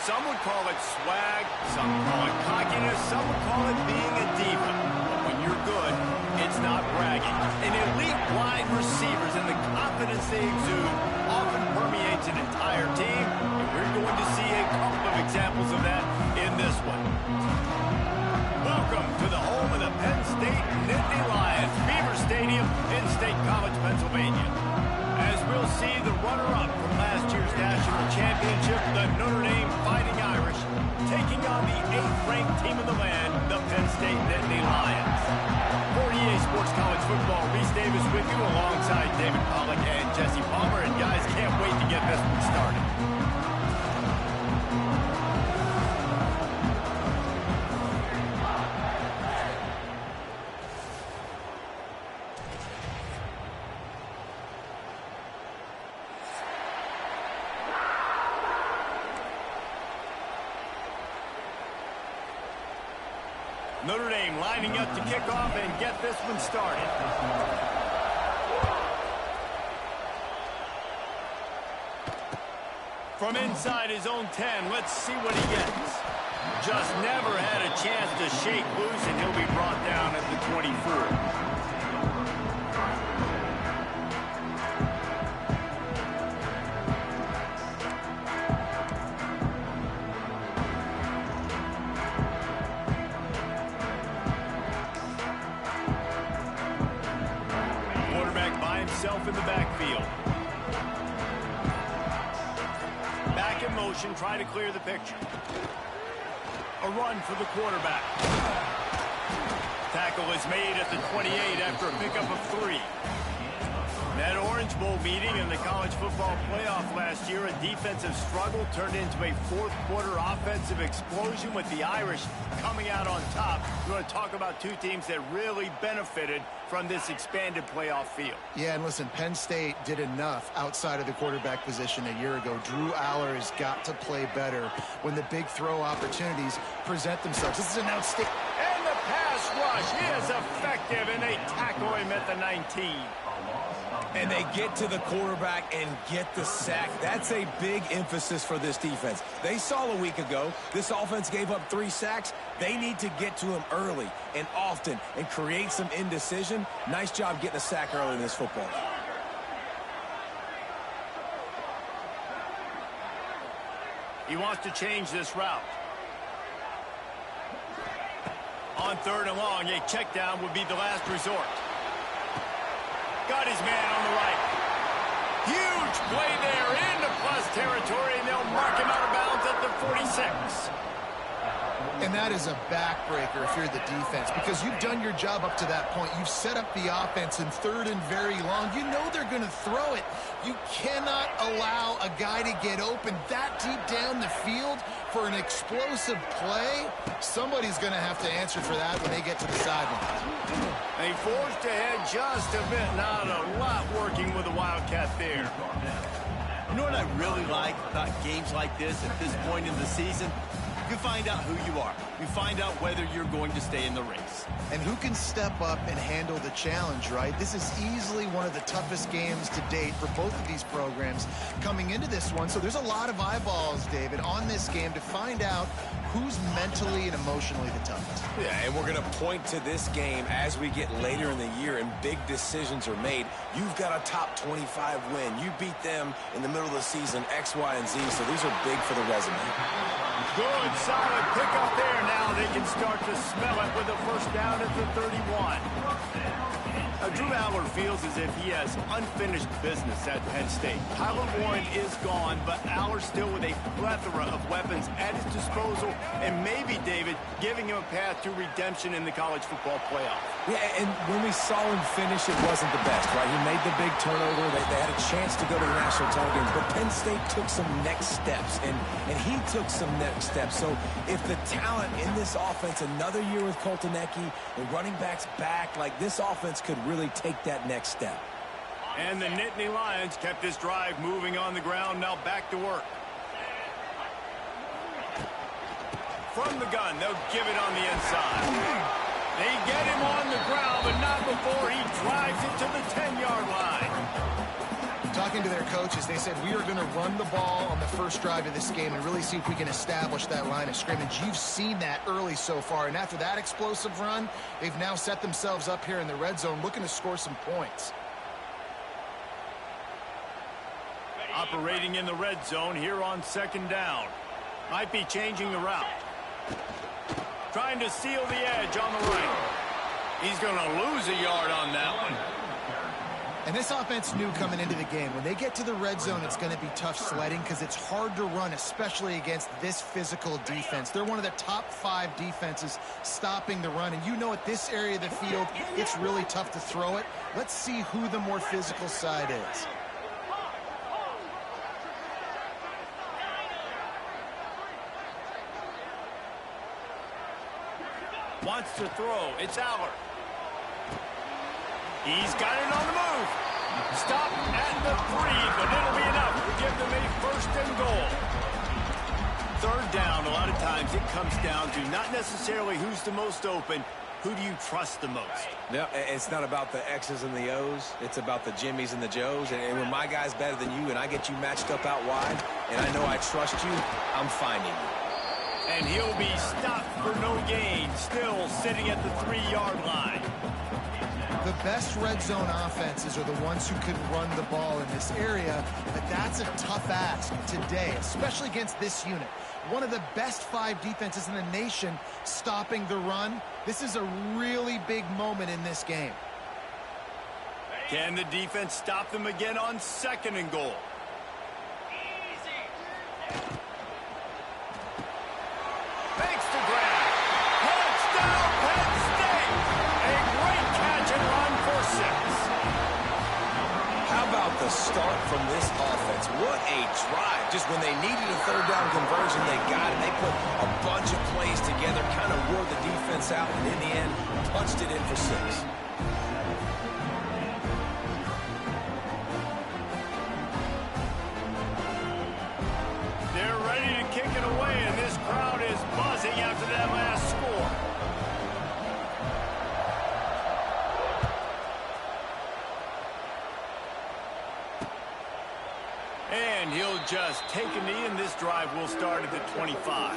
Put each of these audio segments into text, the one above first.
Some would call it swag, some call it cockiness, some would call it being a diva. But when you're good, it's not bragging. And elite wide receivers and the confidence they exude often permeates an entire team, and we're going to see a couple of examples of that in this one. Welcome to the home of the Penn State Nittany Lions, Beaver Stadium in State College, Pennsylvania. As we'll see the runner-up from last year's national championship, the Notre Dame Fighting Irish, taking on the 8th-ranked team of the land, the Penn State Nittany Lions. For EA Sports College Football, Reese Davis with you alongside David Pollack and Jesse Palmer. And guys, can't wait to get this one started. Notre Dame lining up to kick off and get this one started. From inside his own 10, let's see what he gets. Just never had a chance to shake loose, and he'll be brought down at the 24. In the backfield. Back in motion, try to clear the picture. A run for the quarterback. Tackle is made at the 28 after a pickup of 3. That Orange Bowl meeting in the college football playoff last year, a defensive struggle turned into a fourth-quarter offensive explosion with the Irish coming out on top. We want to talk about two teams that really benefited from this expanded playoff field. Yeah, and listen, Penn State did enough outside of the quarterback position a year ago. Drew Aller has got to play better when the big throw opportunities present themselves. This is an outstanding... And the pass rush, he is effective, and they tackle him at the 19. And they get to the quarterback and get the sack. That's a big emphasis for this defense. They saw a week ago, this offense gave up 3 sacks. They need to get to him early and often and create some indecision. Nice job getting a sack early in this football game. He wants to change this route. On 3rd and long, a check down would be the last resort. Got his man on the right. Huge play there into plus territory, and they'll mark him out of bounds at the 46. And that is a backbreaker if you're the defense, because you've done your job up to that point. You've set up the offense in 3rd and very long. You know they're going to throw it. You cannot allow a guy to get open that deep down the field for an explosive play. Somebody's going to have to answer for that when they get to the sideline. They forced ahead just a bit. Not a lot working with the Wildcat there. You know what I really like about games like this at this point in the season? You find out who you are. You find out whether you're going to stay in the race. And who can step up and handle the challenge, right? This is easily one of the toughest games to date for both of these programs coming into this one. So there's a lot of eyeballs, David, on this game to find out who's mentally and emotionally the toughest. Yeah, and we're going to point to this game as we get later in the year and big decisions are made. You've got a top 25 win. You beat them in the middle of the season, X, Y, and Z, so these are big for the resume. Good, solid pickup there. Now they can start to smell it with a first down at the 31. Drew Aller feels as if he has unfinished business at Penn State. Tyler Warren is gone, but Aller still with a plethora of weapons at his disposal, and maybe, David, giving him a path to redemption in the college football playoff. Yeah, and when we saw him finish, it wasn't the best, right? He made the big turnover. They had a chance to go to the national title game, but Penn State took some next steps, and he took some next steps. So if the talent in this offense, another year with Coltonecki, and running backs back, like this offense could really take that next step. And the Nittany Lions kept this drive moving on the ground. Now back to work. From the gun, they'll give it on the inside. They get him on the ground, but not before he drives it to the 10-yard line. Talking to their coaches, they said we are going to run the ball on the first drive of this game and really see if we can establish that line of scrimmage. You've seen that early so far, and after that explosive run, they've now set themselves up here in the red zone looking to score some points. Operating in the red zone here on second down. Might be changing the route. Trying to seal the edge on the right. He's going to lose a yard on that one. And this offense knew coming into the game, when they get to the red zone, it's going to be tough sledding because it's hard to run, especially against this physical defense. They're one of the top 5 defenses stopping the run. And you know at this area of the field, it's really tough to throw it. Let's see who the more physical side is. Wants to throw. It's Aller. He's got it on the move. Stop at the 3, but it'll be enough to give them a first and goal. Third down, a lot of times it comes down to not necessarily who's the most open, who do you trust the most? No, it's not about the X's and the O's. It's about the Jimmys and the Joes. And when my guy's better than you and I get you matched up out wide, and I know I trust you, I'm finding you. And he'll be stopped for no gain, still sitting at the 3-yard line. The best red zone offenses are the ones who can run the ball in this area, but that's a tough ask today, especially against this unit. One of the best 5 defenses in the nation stopping the run. This is a really big moment in this game. Can the defense stop them again on second and goal? Thanks to grab. Touchdown, Penn State! A great catch and run for 6. How about the start from this offense? What a drive. Just when they needed a third down conversion, they got it. They put a bunch of plays together, kind of wore the defense out, and in the end, punched it in for 6. They're ready to kick it away, and this crowd is buzzing after that last score. And he'll just take a knee, and this drive will start at the 25.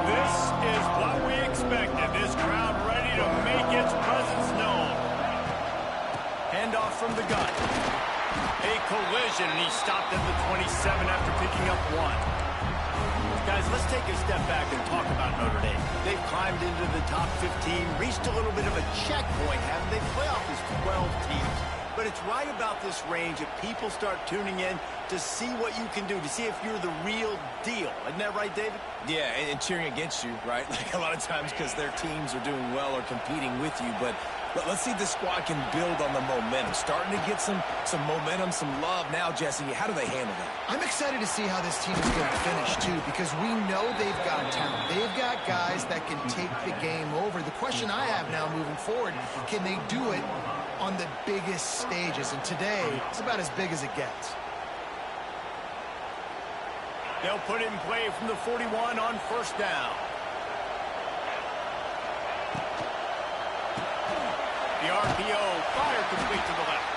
This is what we expected. This crowd ready to make its presence known. Handoff from the gun. A collision, and he stopped at the 27 after picking up 1. Guys, let's take a step back and talk about Notre Dame. They've climbed into the top 15, reached a little bit of a checkpoint, haven't they? Playoff is 12 teams. But it's right about this range that people start tuning in to see what you can do, to see if you're the real deal. Isn't that right, David? Yeah, and cheering against you, right? Like a lot of times because their teams are doing well or competing with you. But let's see if the squad can build on the momentum. Starting to get some momentum, some love now, Jesse. How do they handle that? I'm excited to see how this team is going to finish, too, because we know they've got talent. They've got guys that can take the game over. The question I have now moving forward, can they do it on the biggest stages? And today, it's about as big as it gets. They'll put it in play from the 41 on first down. The RPO, fire complete to the left.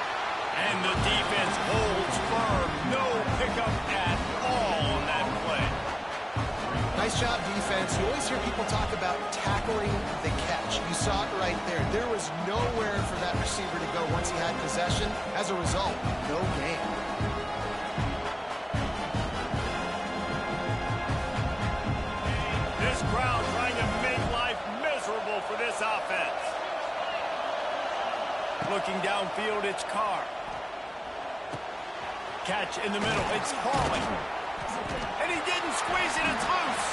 And the defense holds firm. No pickup at all on that play. Nice job, defense. You always hear people talk about tackling the catch. You saw it right there. There was nowhere for that receiver to go once he had possession. As a result, no gain. This crowd trying to make life miserable for this offense. Looking downfield, it's Carr. Catch in the middle, it's Harley. And he didn't squeeze it, it's loose.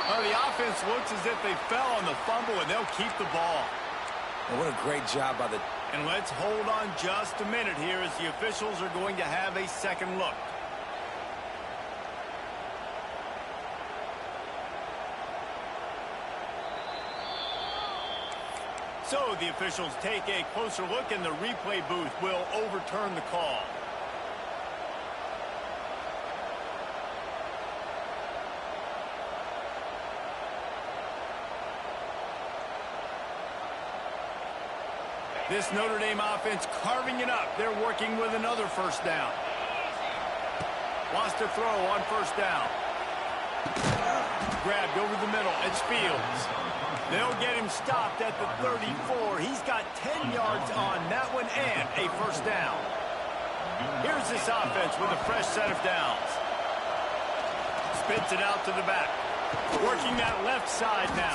Oh, the offense looks as if they fell on the fumble, and they'll keep the ball. And what a great job by the... And let's hold on just a minute here as the officials are going to have a second look. So the officials take a closer look, and the replay booth will overturn the call. This Notre Dame offense carving it up. They're working with another first down. Wants to throw on first down. Grabbed over the middle. It's Fields. They'll get him stopped at the 34. He's got 10 yards on that one and a first down. Here's this offense with a fresh set of downs. Spits it out to the back. Working that left side now.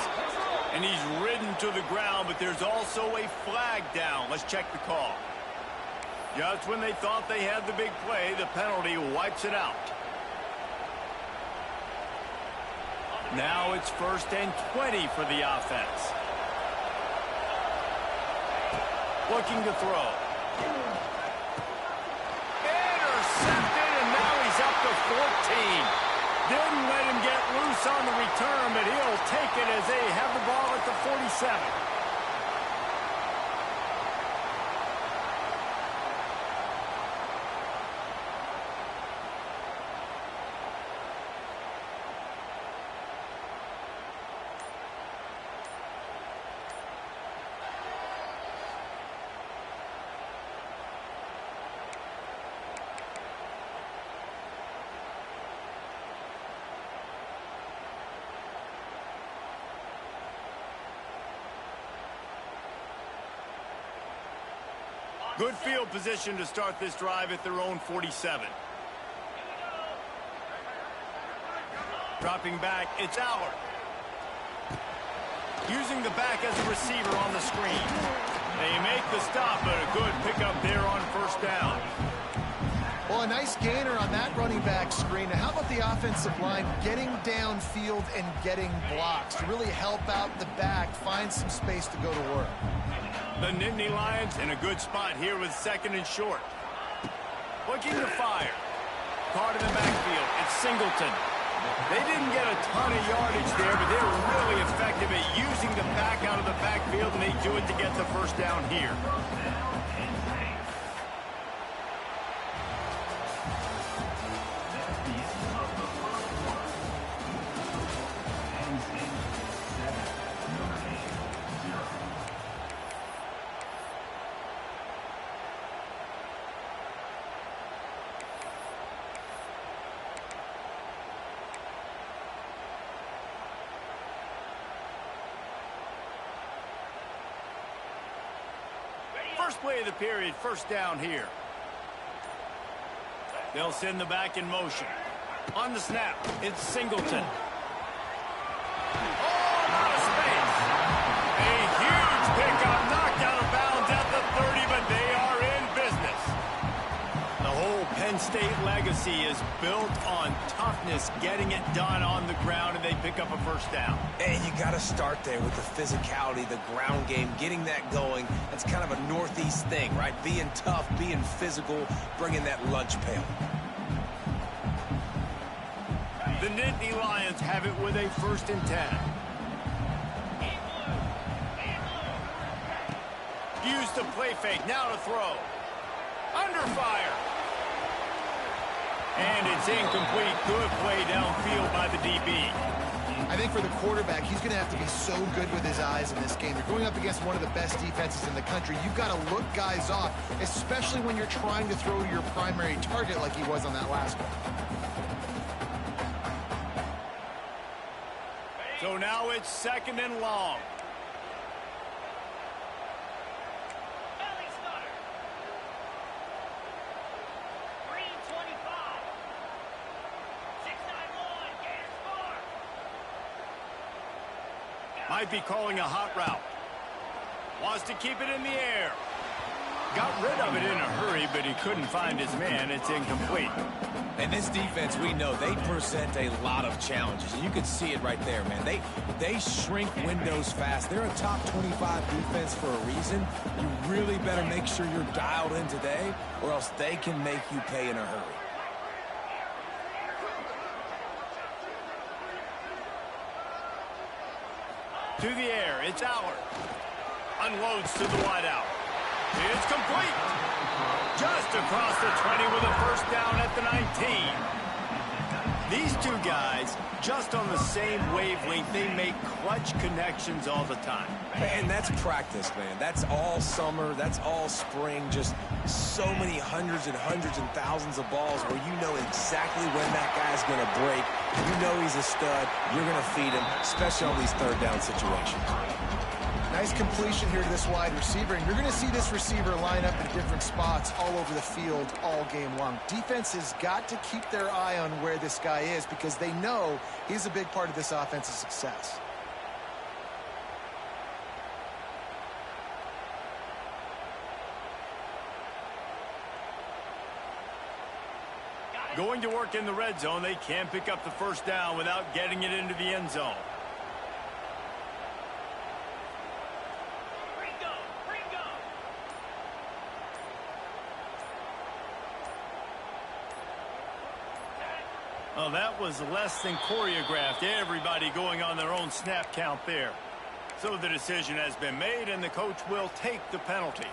And he's ridden to the ground, but there's also a flag down. Let's check the call. Just when they thought they had the big play, the penalty wipes it out. Now it's 1st and 20 for the offense. Looking to throw. Intercepted, and now he's up to 14. Didn't let him get loose on the return, but he'll take it as they have the ball at the 47. Good field position to start this drive at their own 47. Dropping back, it's Allard. Using the back as a receiver on the screen. They make the stop, but a good pickup there on first down. Well, a nice gainer on that running back screen. Now, how about the offensive line getting downfield and getting blocks to really help out the back, find some space to go to work? The Nittany Lions in a good spot here with 2nd and short. Looking to fire. Caught in the backfield. It's Singleton. They didn't get a ton of yardage there, but they were really effective at using the back out of the backfield, and they do it to get the first down here. First play of the period, first down here. They'll send the back in motion. On the snap, it's Singleton. Oh, out of space. A huge pickup, knocked out of bounds at the 30, but they are in business. The whole Penn State legacy is built on toughness, getting it done on the ground, and they pick up a first down. And you got to start there with the physicality, the ground game, getting that going. That's kind of a Northeast thing, right? Being tough, being physical, bringing that lunch pail. The Nittany Lions have it with a 1st and 10. Use the play fake, now to throw. Under fire. And it's incomplete. Good play downfield by the DB. I think for the quarterback, he's going to have to be so good with his eyes in this game. You're going up against one of the best defenses in the country. You've got to look guys off, especially when you're trying to throw to your primary target like he was on that last one. So now it's 2nd and long. Might be calling a hot route. Wants to keep it in the air. Got rid of it in a hurry, but he couldn't find his man. It's incomplete. And this defense, we know, they present a lot of challenges. And you can see it right there, man. They shrink windows fast. They're a top 25 defense for a reason. You really better make sure you're dialed in today, or else they can make you pay in a hurry. To the air, it's Allard. Unloads to the wideout. It's complete. Just across the 20 with a first down at the 19. These two guys, just on the same wavelength, they make clutch connections all the time. And that's practice, man. That's all summer. That's all spring. Just so many hundreds and thousands of balls where you know exactly when that guy's going to break. You know he's a stud. You're going to feed him, especially on these third down situations. Nice completion here to this wide receiver, and you're going to see this receiver line up in different spots all over the field all game long. Defense has got to keep their eye on where this guy is because they know he's a big part of this offense's success. Going to work in the red zone, they can't pick up the first down without getting it into the end zone. Well, that was less than choreographed. Everybody going on their own snap count there. So the decision has been made, and the coach will take the penalty.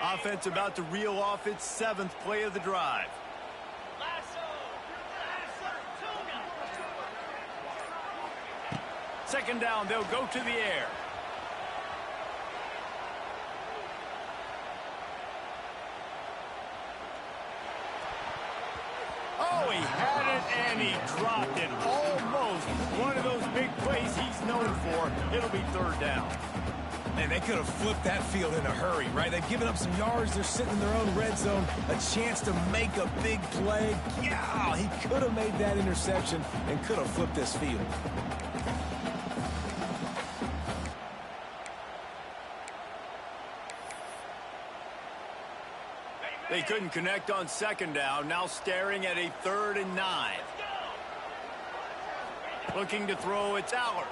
Offense about to reel off its 7th play of the drive. Second down, they'll go to the air. Oh, he had it and he dropped it. Almost one of those big plays he's known for. It'll be third down. Man, they could have flipped that field in a hurry, right? They've given up some yards. They're sitting in their own red zone. A chance to make a big play. Yeah, he could have made that interception and could have flipped this field. They couldn't connect on second down. Now staring at a 3rd and 9. Looking to throw, it's Allard.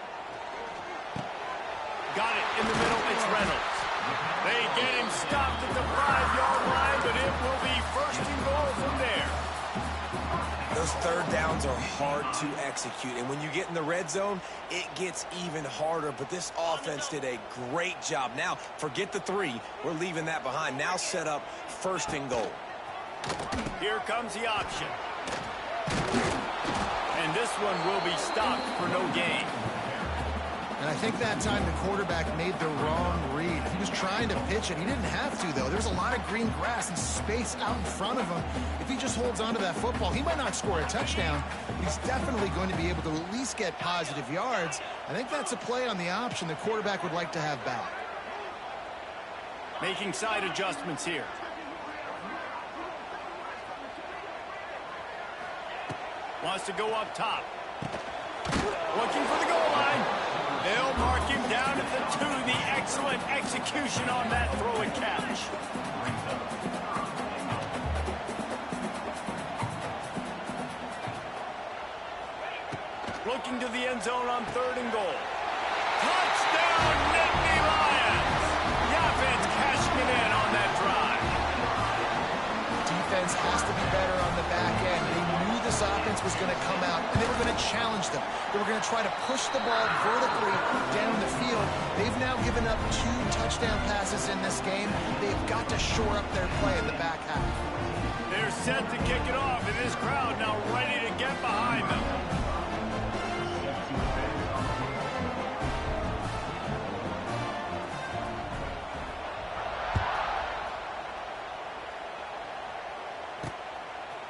Got it in the middle, it's Reynolds. They get him stopped at the 5-yard line, but it will be 1st and goal from there. Those third downs are hard to execute, and when you get in the red zone, it gets even harder, but this offense did a great job. Now, forget the 3. We're leaving that behind. Now set up 1st and goal. Here comes the option. And this one will be stopped for no gain. And I think that time the quarterback made the wrong read. He was trying to pitch it. He didn't have to, though. There's a lot of green grass and space out in front of him. If he just holds on to that football, he might not score a touchdown, but he's definitely going to be able to at least get positive yards. I think that's a play on the option the quarterback would like to have back. Making side adjustments here. Wants to go up top. Looking for the goal line. They'll mark him down at the 2. The excellent execution on that throw and catch. Looking to the end zone on 3rd and goal. Touchdown, NDvsPSU! The offense cashing it in on that drive. Defense has to be better on the back end. They knew this offense was going to come out, and they were going to challenge them. They were going to try to push the ball vertically down the field. They've now given up 2 touchdown passes in this game. They've got to shore up their play in the back half. They're set to kick it off, and this crowd now ready to get behind them.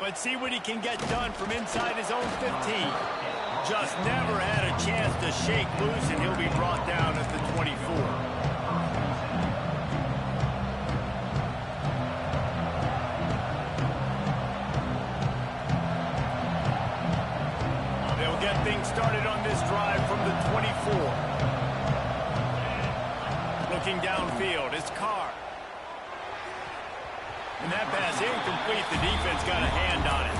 Let's see what he can get done from inside his own 15. Just never had a chance to shake loose, and he'll be brought down at the 24. They'll get things started on this drive from the 24. Looking downfield, it's Carr. And that pass incomplete. The defense got a hand on it.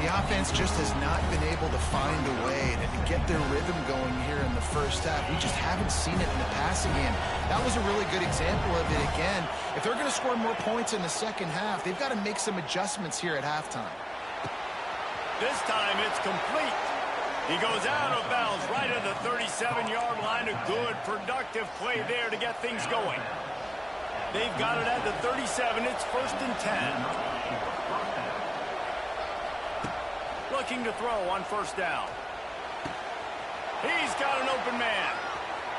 The offense just has not been able to find a way to get their rhythm going here in the first half. We just haven't seen it in the passing game. That was a really good example of it again. If they're going to score more points in the second half, they've got to make some adjustments here at halftime. This time it's complete. He goes out of bounds right at the 37-yard line. A good, productive play there to get things going. They've got it at the 37. It's 1st and 10. Looking to throw on 1st down. He's got an open man.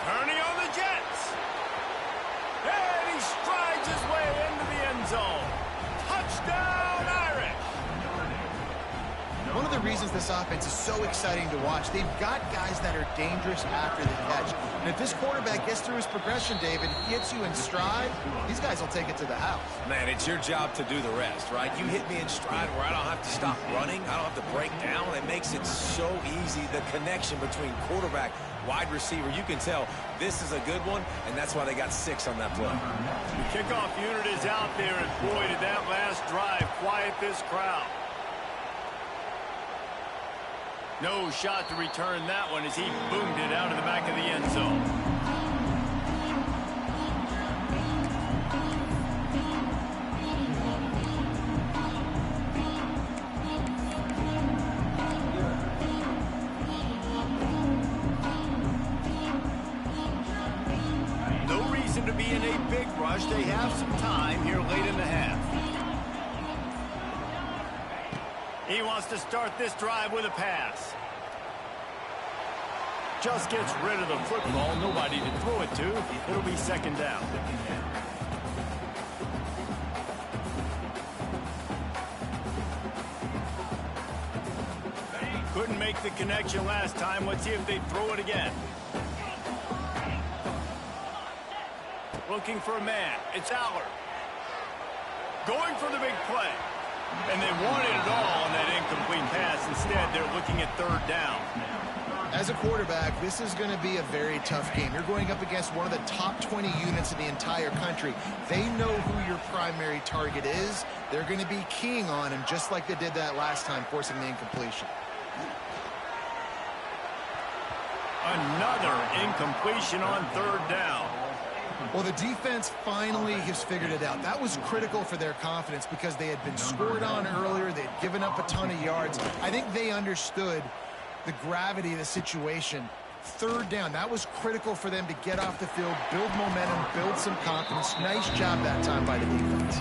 Turning on the Jets. And he strides his way into the end zone. Touchdown, Irish. One of the reasons this offense is so exciting to watch, they've got guys that are dangerous after the catch. And if this quarterback gets through his progression, David, hits you in stride, these guys will take it to the house. Man, it's your job to do the rest, right? You hit me in stride where I don't have to stop running. I don't have to break down. It makes it so easy. The connection between quarterback, wide receiver, you can tell this is a good one, and that's why they got 6 on that play. The kickoff unit is out there, and boy, did that last drive quiet this crowd. No shot to return that one as he boomed it out of the back of the end zone. No reason to be in a big rush. They have some time here late in the half. He wants to start this drive with a pass. Just gets rid of the football. Nobody to throw it to. It'll be 2nd down. Couldn't make the connection last time. Let's see if they throw it again. Looking for a man. It's Aller. Going for the big play. And they wanted it all on that incomplete pass. Instead, they're looking at 3rd down. As a quarterback, this is going to be a very tough game. You're going up against one of the top 20 units in the entire country. They know who your primary target is. They're going to be keying on him just like they did that last time, forcing the incompletion. Another incompletion on 3rd down. Well, the defense finally has figured it out. That was critical for their confidence because they had been scored on earlier. They had given up a ton of yards. I think they understood the gravity of the situation. 3rd down, that was critical for them to get off the field, build momentum, build some confidence. Nice job that time by the defense.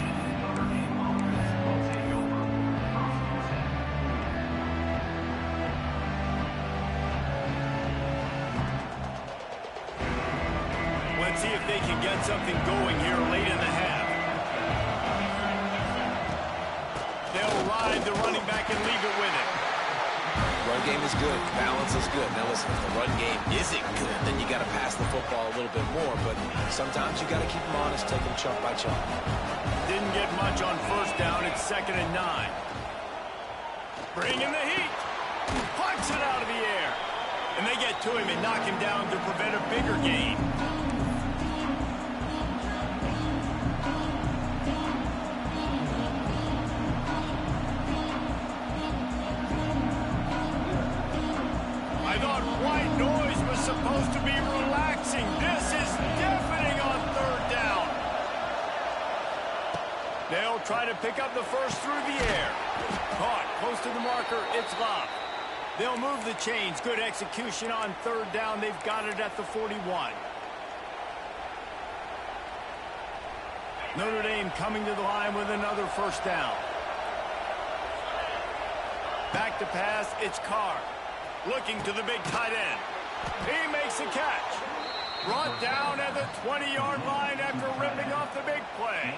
Let's see if they can get something going here late in the half. They'll ride the running back and leave it with him. Run game is good. Balance is good. Now listen, if the run game isn't good, then you got to pass the football a little bit more. But sometimes you got to keep them honest, take them chunk by chunk. Didn't get much on 1st down. It's 2nd and 9. Bring in the heat. Punts it out of the air. And they get to him and knock him down to prevent a bigger gain. I thought white noise was supposed to be relaxing. This is deafening on 3rd down. They'll try to pick up the first through the air. Caught close to the marker. It's locked. They'll move the chains. Good execution on 3rd down. They've got it at the 41. Notre Dame coming to the line with another 1st down. Back to pass. It's Carr. Looking to the big tight end. He makes a catch. Brought down at the 20-yard line after ripping off the big play.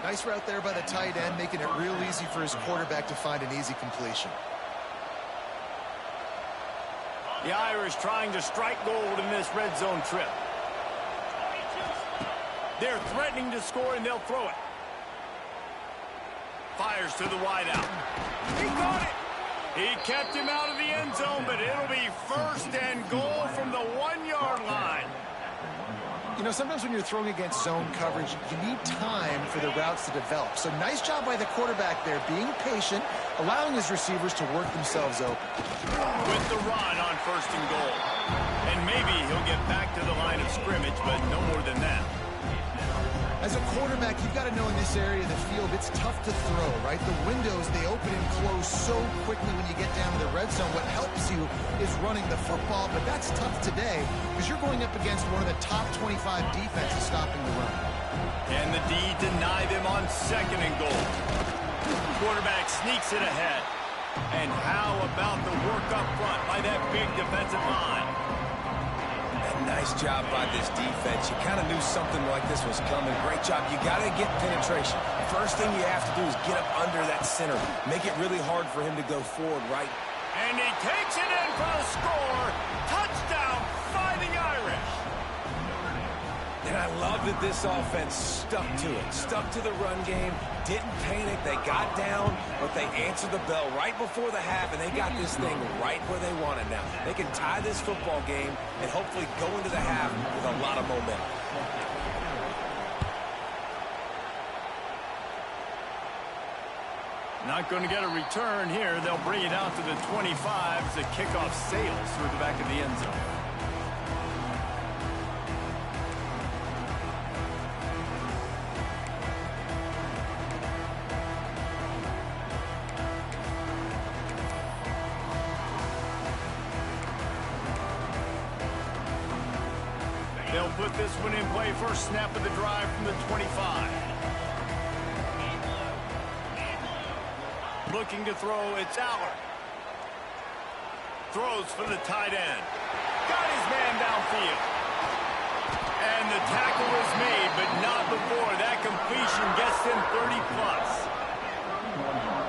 Nice route there by the tight end, making it real easy for his quarterback to find an easy completion. The Irish trying to strike gold in this red zone trip. They're threatening to score, and they'll throw it. Fires to the wideout. He caught it. He kept him out of the end zone, but it'll be 1st and goal from the 1-yard line. You know, sometimes when you're throwing against zone coverage, you need time for the routes to develop. So nice job by the quarterback there, being patient, allowing his receivers to work themselves open. With the run on 1st and goal. And maybe he'll get back to the line of scrimmage, but no more than that. As a quarterback, you've got to know in this area of the field, it's tough to throw, right? The windows, they open and close so quickly when you get down to the red zone. What helps you is running the football, but that's tough today because you're going up against one of the top 25 defenses stopping the run. And the D deny them on 2nd and goal. Quarterback sneaks it ahead. And how about the work up front by that big defensive line? Nice job by this defense. You kind of knew something like this was coming. Great job. You got to get penetration. First thing you have to do is get up under that center. Make it really hard for him to go forward, right? And he takes it in for the score. Touchdown, Fighting Irish. And I love that this offense stuck to it. Stuck to the run game. Didn't panic. They got down, but they answered the bell right before the half, and they got this thing right where they want it now. They can tie this football game and hopefully go into the half with a lot of momentum. Not going to get a return here. They'll bring it out to the 25 as the kickoff sails through the back of the end zone. They'll put this one in play. First snap of the drive from the 25. Looking to throw, it's Aller. Throws for the tight end. Got his man downfield. And the tackle is made, but not before that completion gets them 30+.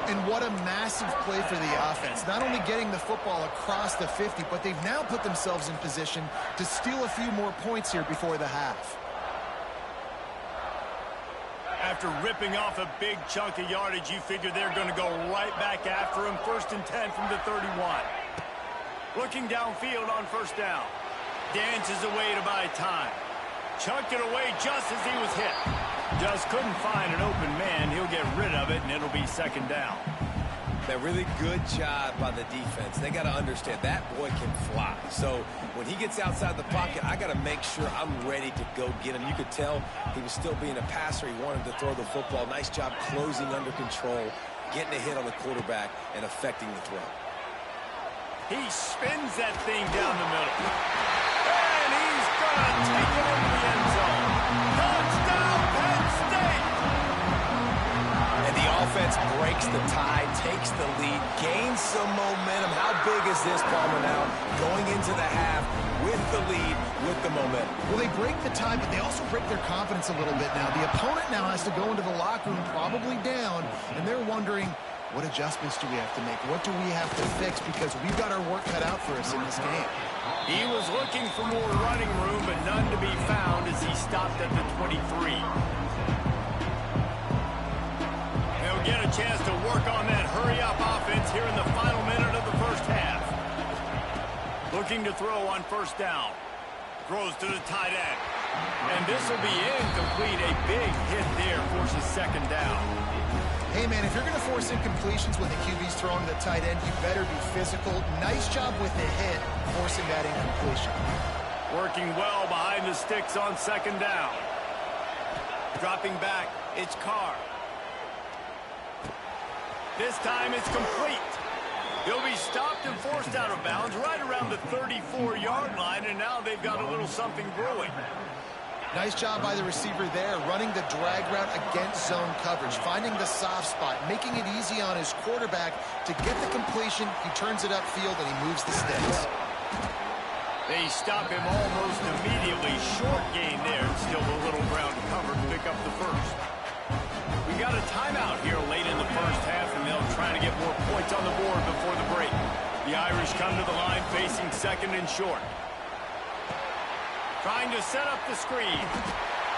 And what a massive play for the offense. Not only getting the football across the 50, but they've now put themselves in position to steal a few more points here before the half. After ripping off a big chunk of yardage, you figure they're going to go right back after him. 1st and 10 from the 31. Looking downfield on 1st down. Dances away to buy time. Chucked it away just as he was hit. Just couldn't find an open man. He'll get rid of it, and it'll be 2nd down. That really good job by the defense. They got to understand that boy can fly. So when he gets outside the pocket, I got to make sure I'm ready to go get him. You could tell he was still being a passer. He wanted to throw the football. Nice job closing under control, getting a hit on the quarterback, and affecting the throw. He spins that thing down the middle. And he's going to take it into the end zone. Touchdown, Penn State! And the offense breaks the tie, takes the lead, gains some momentum. How big is this, Palmer, now? Going into the half with the lead, with the momentum. Well, they break the tie, but they also break their confidence a little bit now. The opponent now has to go into the locker room probably down, and they're wondering, what adjustments do we have to make? What do we have to fix? Because we've got our work cut out for us in this game. He was looking for more running room, but none to be found as he stopped at the 23. They'll get a chance to work on that hurry-up offense here in the final minute of the 1st half. Looking to throw on 1st down. Throws to the tight end. And this will be incomplete. A big hit there forces 2nd down. Hey, man, if you're going to force incompletions when the QB's throwing to the tight end, you better be physical. Nice job with the hit, forcing that incompletion. Working well behind the sticks on 2nd down. Dropping back, it's Carr. This time it's complete. He'll be stopped and forced out of bounds right around the 34-yard line, and now they've got a little something brewing. Nice job by the receiver there, running the drag route against zone coverage, finding the soft spot, making it easy on his quarterback to get the completion. He turns it upfield, and he moves the sticks. They stop him almost immediately. Short gain there, and still a little ground to cover to pick up the 1st. We got a timeout here late in the 1st half, and they'll try to get more points on the board before the break. The Irish come to the line facing 2nd and short. Trying to set up the screen.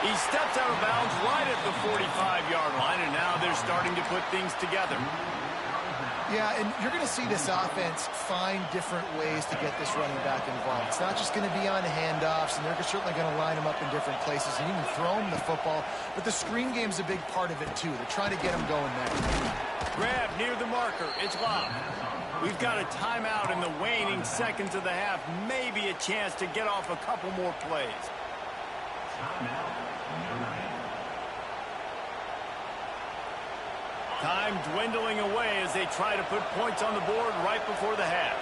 He steps out of bounds right at the 45-yard line, and now they're starting to put things together. Yeah, and you're going to see this offense find different ways to get this running back involved. It's not just going to be on handoffs, and they're certainly going to line him up in different places and even throw him the football. But the screen game's a big part of it, too. They're trying to get him going there. Grab near the marker. It's locked. We've got a timeout in the waning seconds of the half. Maybe a chance to get off a couple more plays. Time dwindling away as they try to put points on the board right before the half.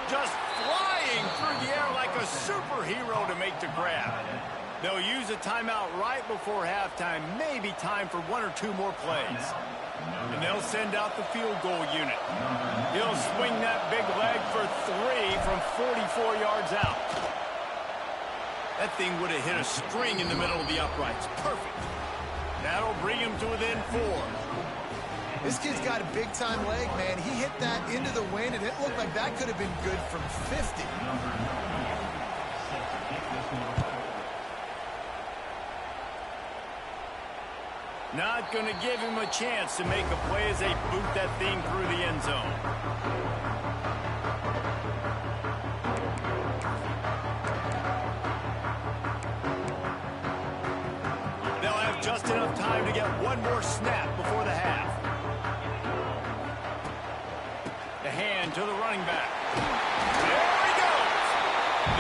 Just flying through the air like a superhero to make the grab. They'll use a timeout right before halftime. Maybe time for one or two more plays. And they'll send out the field goal unit. He'll swing that big leg for 3 from 44 yards out. That thing would have hit a string in the middle of the uprights. Perfect. That'll bring him to within 4. This kid's got a big-time leg, man. He hit that into the wind, and it looked like that could have been good from 50. Not going to give him a chance to make a play as they boot that thing through the end zone. Just enough time to get one more snap before the half. The hand to the running back. There he goes.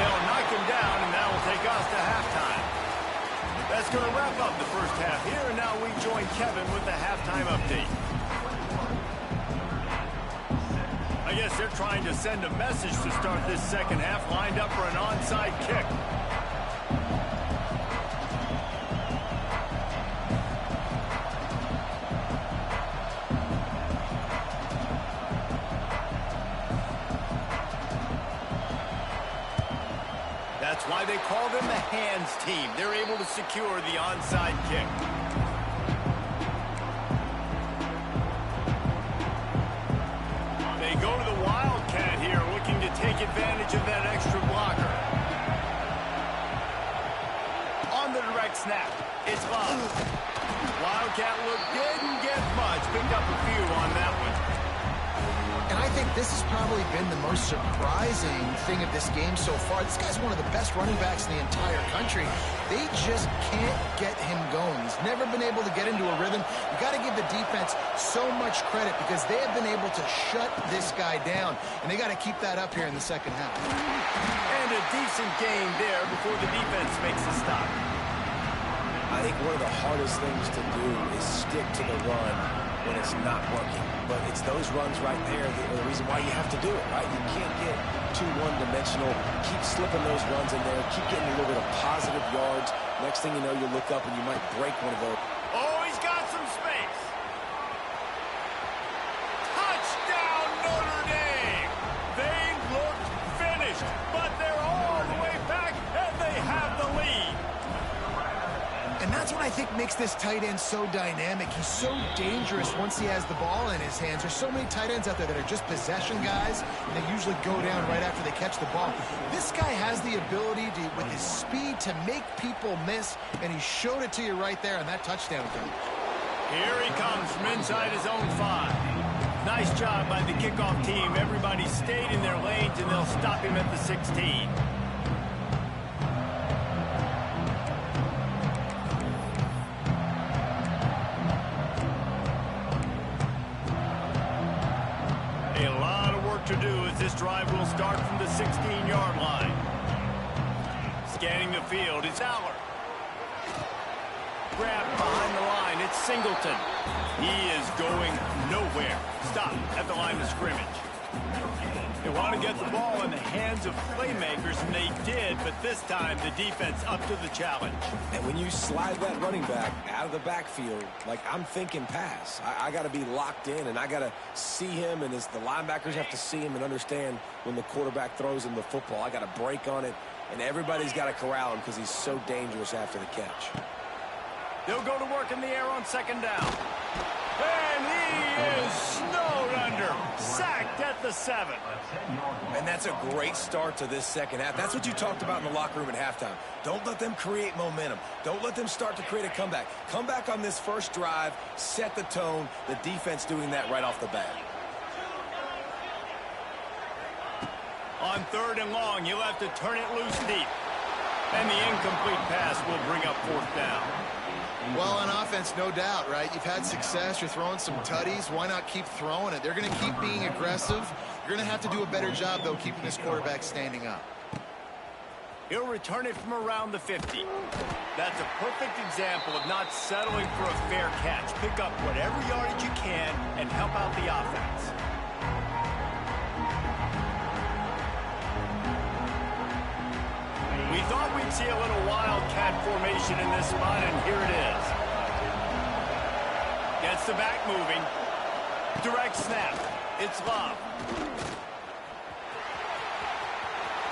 They'll knock him down, and that will take us to halftime. That's going to wrap up the first half here, and now we join Kevin with the halftime update. I guess they're trying to send a message to start this second half, lined up for an onside kick. That's why they call them the hands team. They're able to secure the onside kick. They go to the Wildcat here, looking to take advantage of that extra blocker. On the direct snap, it's locked. Wildcat looked didn't get much. Picked up a few on that one. And I think this has probably been the most surprising thing of this game so far. This guy's one of the best running backs in the entire country. They just can't get him going. He's never been able to get into a rhythm. You got to give the defense so much credit because they have been able to shut this guy down. And they got to keep that up here in the second half. And a decent gain there before the defense makes a stop. I think one of the hardest things to do is stick to the run when it's not working. But it's those runs right there that are the reason why you have to do it, right? You can't get too one-dimensional. Keep slipping those runs in there. Keep getting a little bit of positive yards. Next thing you know, you look up and you might break one of those. Oh, he's got some space. Touchdown, Notre Dame. They looked finished, but they're all the way back, and they have the lead. And that's what I think makes this tight end so dynamic. He's so dangerous once he has the ball in his hands. There's so many tight ends out there that are just possession guys, and they usually go down right after they catch the ball. This guy has the ability to, with his speed, to make people miss, and he showed it to you right there on that touchdown catch. Here he comes from inside his own 5. Nice job by the kickoff team. Everybody stayed in their lanes, and they'll stop him at the 16. To do as this drive will start from the 16-yard line. Scanning the field, it's Aller. Grabbed behind the line, it's Singleton. He is going nowhere. Stop at the line of scrimmage. They want to get the ball in the hands of playmakers, and they did, but this time the defense up to the challenge. And when you slide that running back out of the backfield, like I'm thinking pass, I got to be locked in, and I got to see him, and as the linebackers have to see him and understand when the quarterback throws him the football, I got to break on it, and everybody's got to corral him because he's so dangerous after the catch. They'll go to work in the air on second down. And he is snowed under. defender sacked at the 7. And that's a great start to this second half. That's what you talked about in the locker room at halftime. Don't let them create momentum. Don't let them start to create a comeback. Come back on this first drive, set the tone. The defense doing that right off the bat. On 3rd and long, you'll have to turn it loose deep. And the incomplete pass will bring up 4th down. Well, on offense, no doubt, right? You've had success. You're throwing some tutties. Why not keep throwing it? They're going to keep being aggressive. You're going to have to do a better job, though, keeping this quarterback standing up. He'll return it from around the 50. That's a perfect example of not settling for a fair catch. Pick up whatever yardage you can and help out the offense. We thought we'd see a little wildcat formation in this spot, and here it is. Gets the back moving. Direct snap. It's Love.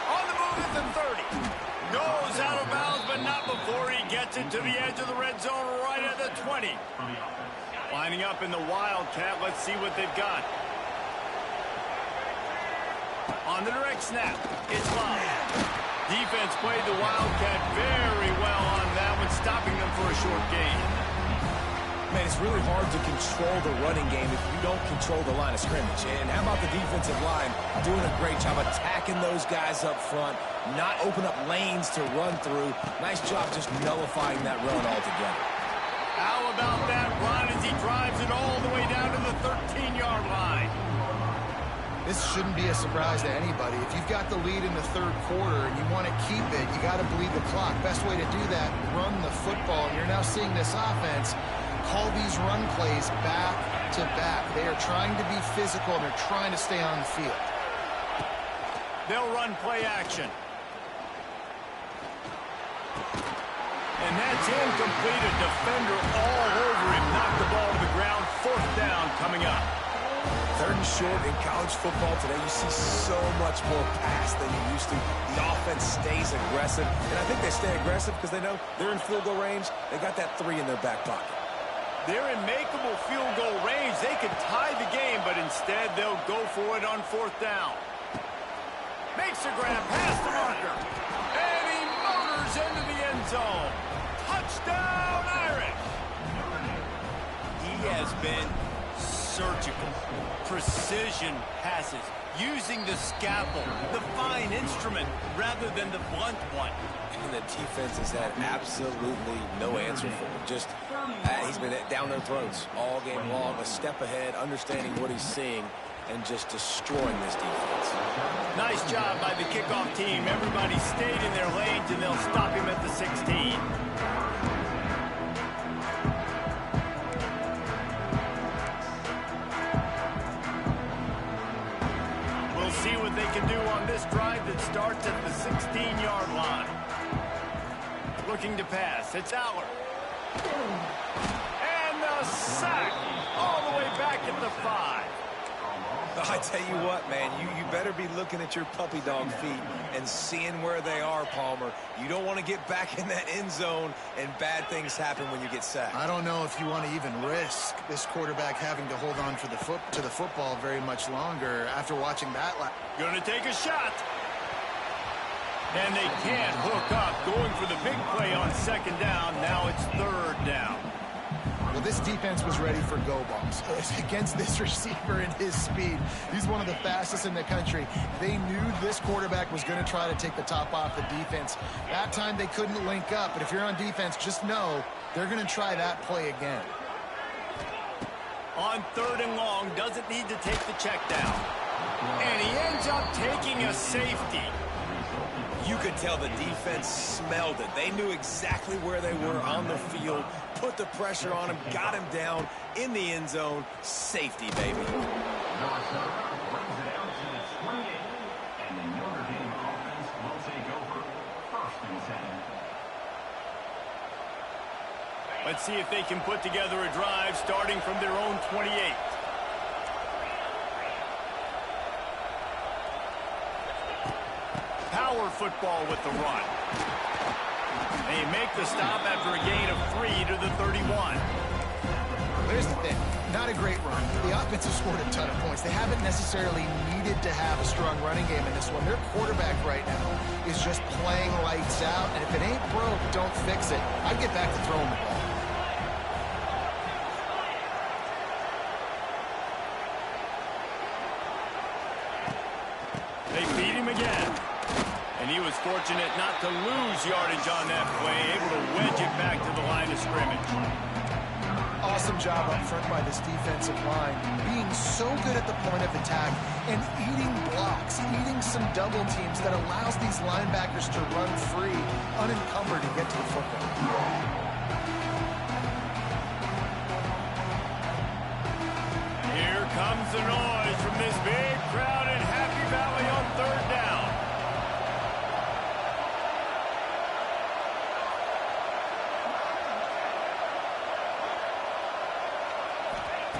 On the move at the 30. Goes out of bounds, but not before he gets it to the edge of the red zone right at the 20. Lining up in the wildcat. Let's see what they've got. On the direct snap. It's Love. Defense played the wildcat very well on that one, stopping them for a short gain. Man, it's really hard to control the running game if you don't control the line of scrimmage. And how about the defensive line doing a great job attacking those guys up front, not open up lanes to run through. Nice job just nullifying that run altogether. How about that run as he drives it all the way down to the 13-yard line? This shouldn't be a surprise to anybody. If you've got the lead in the 3rd quarter and you want to keep it, you got to bleed the clock. Best way to do that, run the football. And you're now seeing this offense call these run plays back to back. They are trying to be physical, and they're trying to stay on the field. They'll run play action. And that's incomplete. A defender all over him. Knocked the ball to the ground. 4th down coming up. 3rd and short in college football today. You see so much more pass than you used to. The offense stays aggressive, and I think they stay aggressive because they know they're in field goal range. They got that 3 in their back pocket. They're in makeable field goal range. They could tie the game, but instead they'll go for it on 4th down. Makes a grab past the marker, and he motors into the end zone. Touchdown, Irish! He has been surgical, precision passes, using the scalpel, the fine instrument, rather than the blunt one. And the defense has had absolutely no answer for him. Just, he's been down their throats all game long, a step ahead, understanding what he's seeing, and just destroying this defense. Nice job by the kickoff team. Everybody stayed in their lanes, and they'll stop him at the 16. See what they can do on this drive that starts at the 16-yard line. Looking to pass. It's Aller. And the sack all the way back at the 5. I tell you what, man, you better be looking at your puppy dog feet and seeing where they are, Palmer. You don't want to get back in that end zone and bad things happen when you get sacked. I don't know if you want to even risk this quarterback having to hold on for the football very much longer after watching that. Going to take a shot. And they can't hook up. Going for the big play on 2nd down. Now it's 3rd down. Well, this defense was ready for go balls. Against this receiver and his speed, he's one of the fastest in the country. They knew this quarterback was going to try to take the top off the defense. That time they couldn't link up, but if you're on defense, just know they're going to try that play again. On 3rd and long, doesn't need to take the check down. And he ends up taking a safety. You could tell the defense smelled it. They knew exactly where they were on the field, put the pressure on him, got him down in the end zone. Safety, baby. Let's see if they can put together a drive starting from their own 28. Power football with the run. They make the stop after a gain of 3 to the 31. They here's the thing. Not a great run. The offense has scored a ton of points. They haven't necessarily needed to have a strong running game in this one. Their quarterback right now is just playing lights out, and if it ain't broke, don't fix it. I'd get back to throwing the ball. They beat him again. And he was fortunate not to lose yardage on that play, able to wedge it back to the line of scrimmage. Awesome job up front by this defensive line, being so good at the point of attack and eating blocks, eating some double teams that allows these linebackers to run free, unencumbered, and get to the football. Here comes the noise from this big crowd in Happy Valley on third down.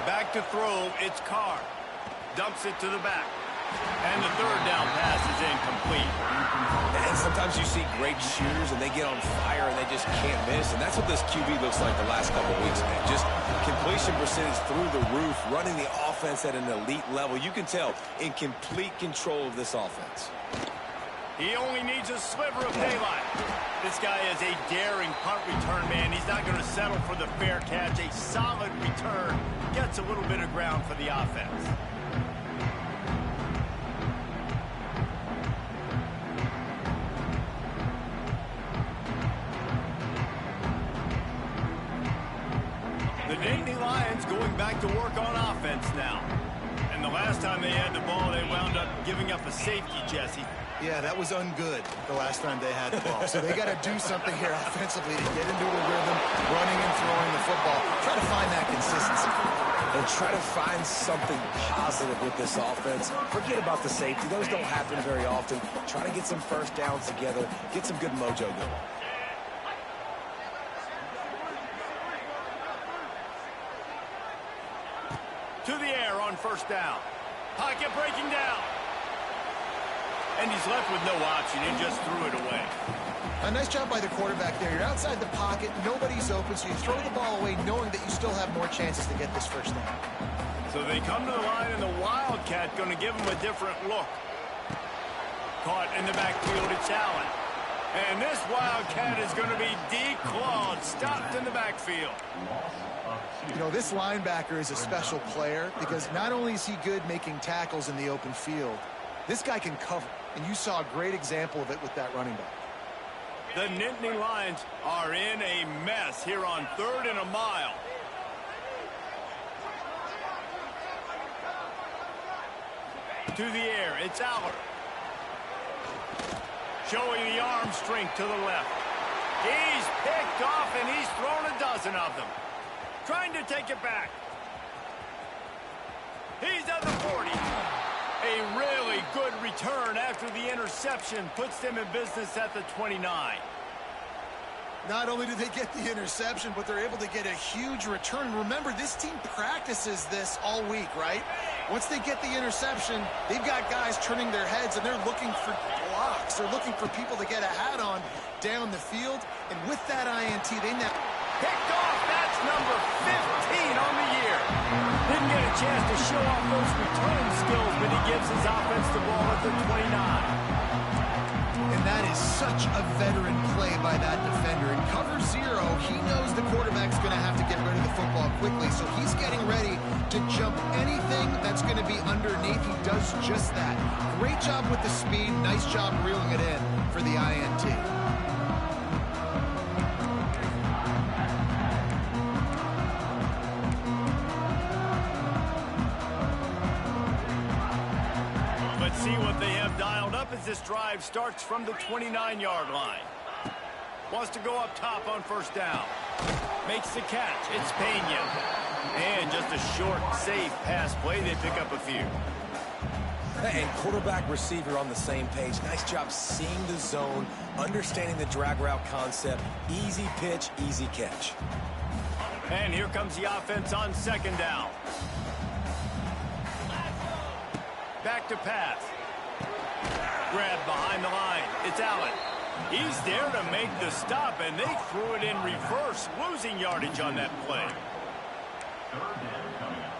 Back to throw, it's Carr. Dumps it to the back. And the third down pass is incomplete. And sometimes you see great shooters and they get on fire and they just can't miss. And that's what this QB looks like the last couple of weeks, man. Just completion percentage through the roof, running the offense at an elite level. You can tell in complete control of this offense. He only needs a sliver of daylight. This guy is a daring punt return man. He's not going to settle for the fair catch. A solid return gets a little bit of ground for the offense. The Nittany Lions going back to work on offense now. And the last time they had the ball, they wound up giving up a safety, Jesse. Yeah, that was ungood the last time they had the ball. So they got to do something here offensively to get into a rhythm, running and throwing the football. Try to find that consistency. And try to find something positive with this offense. Forget about the safety. Those don't happen very often. Try to get some first downs together. Get some good mojo going. To the air on first down. Pocket breaking down. And he's left with no option and just threw it away. A nice job by the quarterback there. You're outside the pocket, nobody's open, so you throw the ball away knowing that you still have more chances to get this first down. So they come to the line, and the Wildcat going to give him a different look. Caught in the backfield, it's Allen. And this Wildcat is going to be declawed, stopped in the backfield. You know, this linebacker is a special player because not only is he good making tackles in the open field, this guy can cover. And you saw a great example of it with that running back. The Nittany Lions are in a mess here on 3rd and a mile. To the air, it's Aller. Showing the arm strength to the left. He's picked off and he's thrown a dozen of them. Trying to take it back. He's at the 40. A really good return after the interception puts them in business at the 29. Not only do they get the interception, but they're able to get a huge return. Remember, this team practices this all week, right? Once they get the interception, they've got guys turning their heads, and they're looking for blocks. They're looking for people to get a hat on down the field. And with that INT, they now picked off. That's number 15 on the year. Didn't get a chance to show off those return skills, but he gives his offense the ball at the 29. And that is such a veteran play by that defender. In cover 0, he knows the quarterback's going to have to get rid of the football quickly, so he's getting ready to jump anything that's going to be underneath. He does just that. Great job with the speed. Nice job reeling it in for the INT. See what they have dialed up as this drive starts from the 29-yard line. Wants to go up top on first down. Makes the catch. It's Pena. And just a short, safe pass play. They pick up a few. And quarterback receiver on the same page. Nice job seeing the zone, understanding the drag route concept. Easy pitch, easy catch. And here comes the offense on second down. Back to pass. Grab behind the line. It's Allen. He's there to make the stop, and they threw it in reverse, losing yardage on that play. Third down coming up.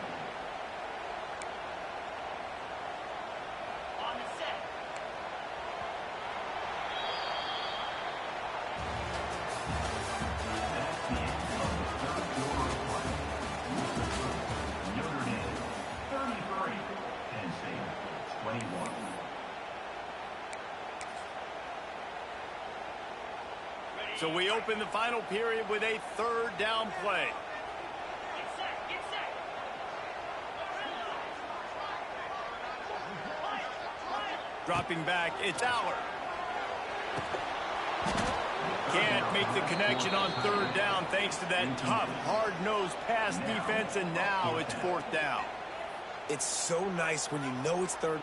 On the set. That's the end of the third quarter of play. Notre Dame, 33. Penn State, 21. So we open the final period with a third down play. Get set, get set. Dropping back, it's Aller. Can't make the connection on third down thanks to that tough, hard-nosed pass defense, and now it's fourth down. It's so nice when you know it's third.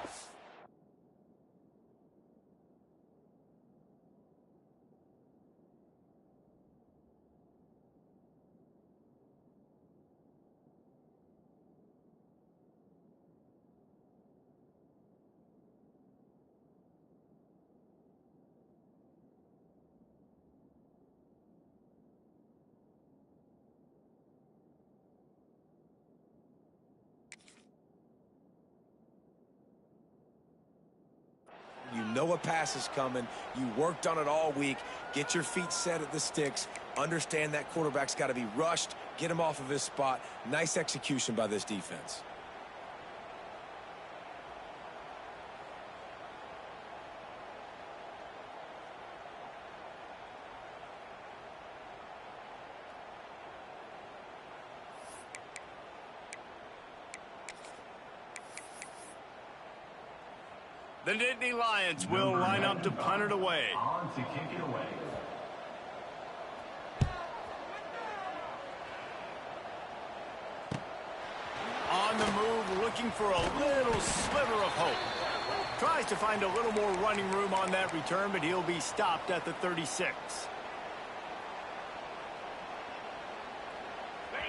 You know a pass is coming. You worked on it all week. Get your feet set at the sticks. Understand that quarterback's got to be rushed. Get him off of his spot. Nice execution by this defense. The Nittany Lions will line up to punt it away. On to kick it away. On the move, looking for a little sliver of hope. Tries to find a little more running room on that return, but he'll be stopped at the 36.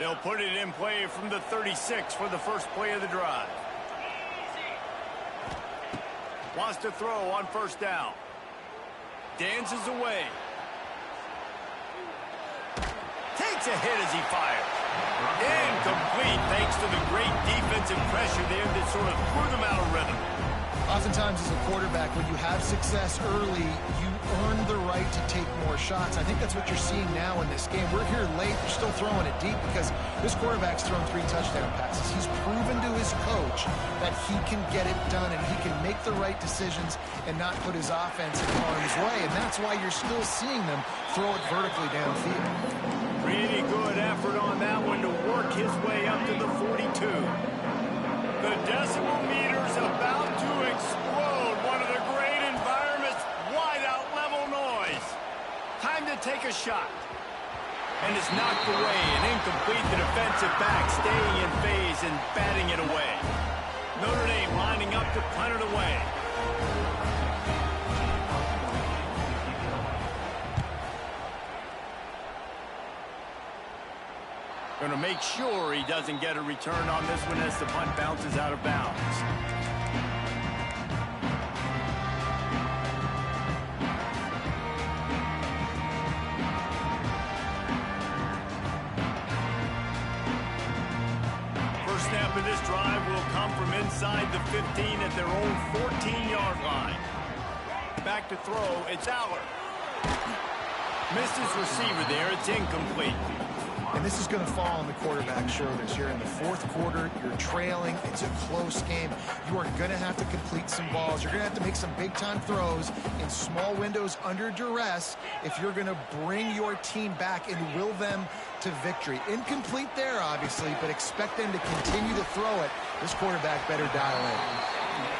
They'll put it in play from the 36 for the first play of the drive. Wants to throw on first down. Dances away. Takes a hit as he fires. Incomplete thanks to the great defensive pressure there that sort of threw them out of rhythm. Oftentimes as a quarterback, when you have success early, you earn the right to take more shots. I think that's what you're seeing now in this game. We're here late. You're still throwing it deep because this quarterback's thrown 3 touchdown passes. He's proven to his coach that he can get it done and he can make the right decisions and not put his offense in harm's way. And that's why you're still seeing them throw it vertically downfield. Pretty good effort on that one to work his way up to the 42. The decimal meter's about to explode. One of the great environments, wide out level noise. Time to take a shot. And it's knocked away and incomplete. The defensive back staying in phase and batting it away. Notre Dame lining up to punt it away. Going to make sure he doesn't get a return on this one as the punt bounces out of bounds. First snap of this drive will come from inside the 15 at their own 14-yard line. Back to throw, it's Aller. Missed his receiver there, it's incomplete. And this is going to fall on the quarterback's shoulders here in the fourth quarter. You're trailing. It's a close game. You are going to have to complete some balls. You're going to have to make some big-time throws in small windows under duress if you're going to bring your team back and will them to victory. Incomplete there, obviously, but expect them to continue to throw it. This quarterback better dial in.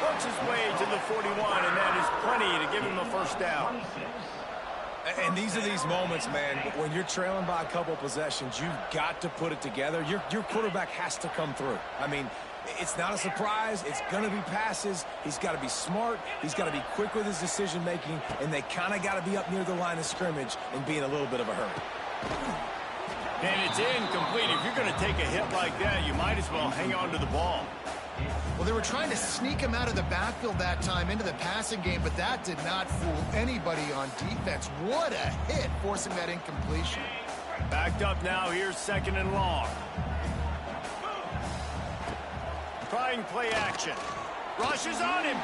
Works his way to the 41, and that is plenty to give him a first down. And these are these moments, man, when you're trailing by a couple possessions, you've got to put it together. Your quarterback has to come through. I mean, it's not a surprise. It's going to be passes. He's got to be smart. He's got to be quick with his decision-making, and they kind of got to be up near the line of scrimmage and be in a little bit of a hurry. And it's incomplete. If you're going to take a hit like that, you might as well hang on to the ball. Well, they were trying to sneak him out of the backfield that time into the passing game, but that did not fool anybody on defense. What a hit, forcing that incompletion. Backed up now, here's second and long. Trying play action. Rushes on him.